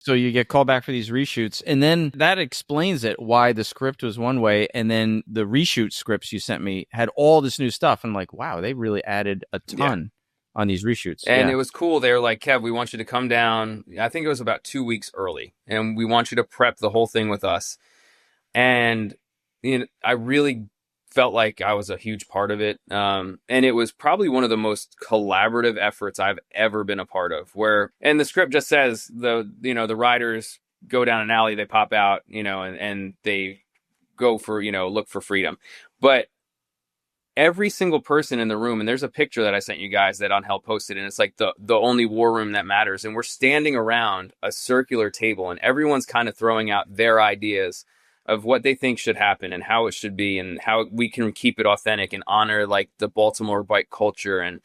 So you get called back for these reshoots, and then that explains it, why the script was one way, and then the reshoot scripts you sent me had all this new stuff. I'm like, wow, they really added a ton on these reshoots. And it was cool. They were like, Kev, we want you to come down. I think it was about 2 weeks early, and we want you to prep the whole thing with us. And I really felt like I was a huge part of it. And it was probably one of the most collaborative efforts I've ever been a part of, and the script just says the riders go down an alley, they pop out, and they go for, look for freedom. But every single person in the room, and there's a picture that I sent you guys that Angel posted, and it's like the only war room that matters. And we're standing around a circular table, and everyone's kind of throwing out their ideas of what they think should happen and how it should be and how we can keep it authentic and honor like the Baltimore bike culture. And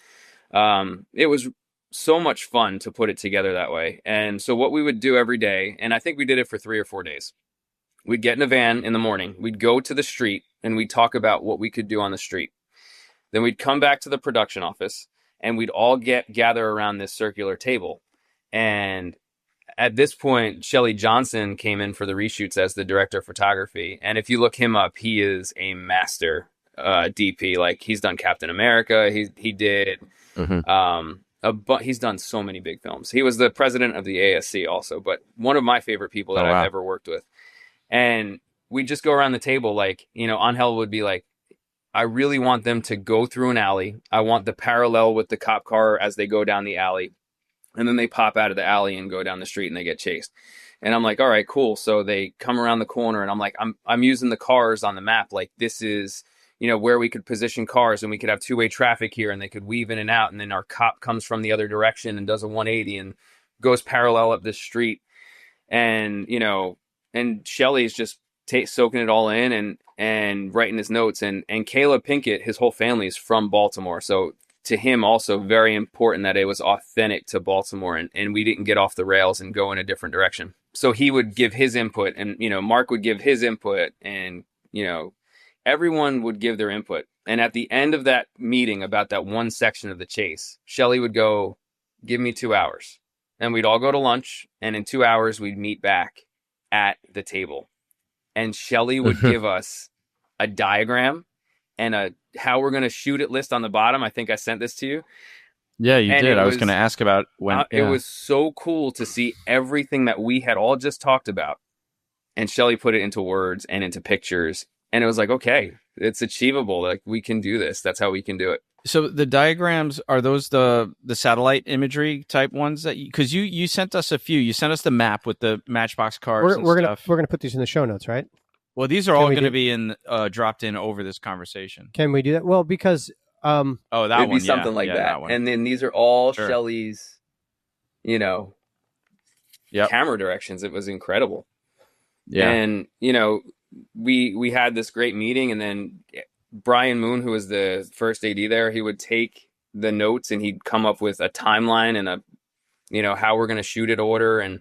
it was so much fun to put it together that way. And so what we would do every day, and I think we did it for 3 or 4 days, we'd get in a van in the morning, we'd go to the street, and we'd talk about what we could do on the street. Then we'd come back to the production office, and we'd all gather around this circular table. And at this point, Shelley Johnson came in for the reshoots as the director of photography. And if you look him up, he is a master DP. Like, he's done Captain America. He did. He's done so many big films. He was the president of the ASC also, but one of my favorite people that I've ever worked with. And we just go around the table, like, Angel would be like, I really want them to go through an alley. I want the parallel with the cop car as they go down the alley. And then they pop out of the alley and go down the street and they get chased. And I'm like, all right, cool. So they come around the corner, and I'm like, I'm using the cars on the map. Like, this is, where we could position cars, and we could have two-way traffic here, and they could weave in and out. And then our cop comes from the other direction and does a 180 and goes parallel up this street. And, and Shelley's just soaking it all in and writing his notes. And Caleb Pinkett, his whole family is from Baltimore. So to him also very important that it was authentic to Baltimore, and we didn't get off the rails and go in a different direction. So he would give his input, and, Mark would give his input, and, everyone would give their input. And at the end of that meeting about that one section of the chase, Shelley would go, give me 2 hours. And we'd all go to lunch, and in 2 hours we'd meet back at the table. And Shelley would give us a diagram and a how we're going to shoot it list on the bottom. I think I sent this to you. Yeah, you did. I was going to ask about when. It was so cool to see everything that we had all just talked about. And Shelley put it into words and into pictures. And it was like, okay, it's achievable. Like, we can do this. That's how we can do it. So the diagrams, are those the satellite imagery type ones that because you sent us a few. You sent us the map with the Matchbox cars. We're gonna put these in the show notes, right? Well, these are all going to be dropped in over this conversation. Can we do that? Well, because that would be something like that. And then these are all Shelley's, camera directions. It was incredible. Yeah. And we had this great meeting, and then Brian Moon, who was the first AD there, he would take the notes and he'd come up with a timeline and how we're going to shoot it order. And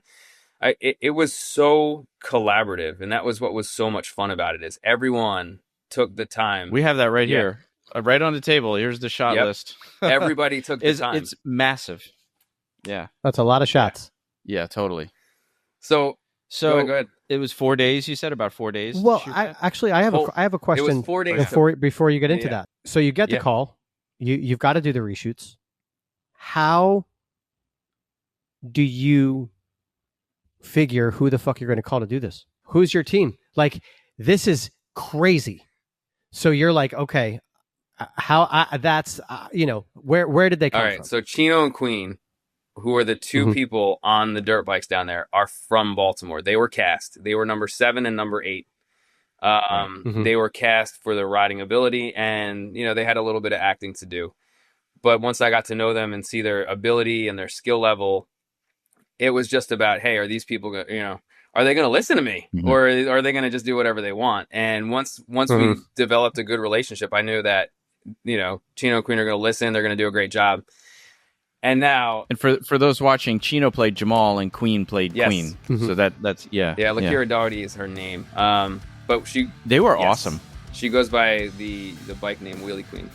it was so collaborative. And that was what was so much fun about it, is everyone took the time. We have that right here, right on the table. Here's the shot list. Everybody took the time. It's massive. Yeah. That's a lot of shots. Yeah, totally. So go ahead. It was 4 days. You said about 4 days. Well, I have a question. It was 4 days before you get into that. So you get the call. You've got to do the reshoots. How do you figure who the fuck you're going to call to do this? Who's your team? Like, this is crazy. So you're like, okay, where did they come from? All right. So Chino and Queen, who are the two people on the dirt bikes down there, are from Baltimore. They were cast. They were number 7 and number 8. They were cast for their riding ability, and they had a little bit of acting to do. But once I got to know them and see their ability and their skill level, it was just about, hey, are these people are they going to listen to me, or are they going to just do whatever they want? And once we developed a good relationship, I knew that Chino and Queen are going to listen. They're going to do a great job. And now, and for those watching, Chino played Jamal and Queen played Queen. So that's Lakira Doherty is her name. But they were awesome. She goes by the bike name Wheelie Queen.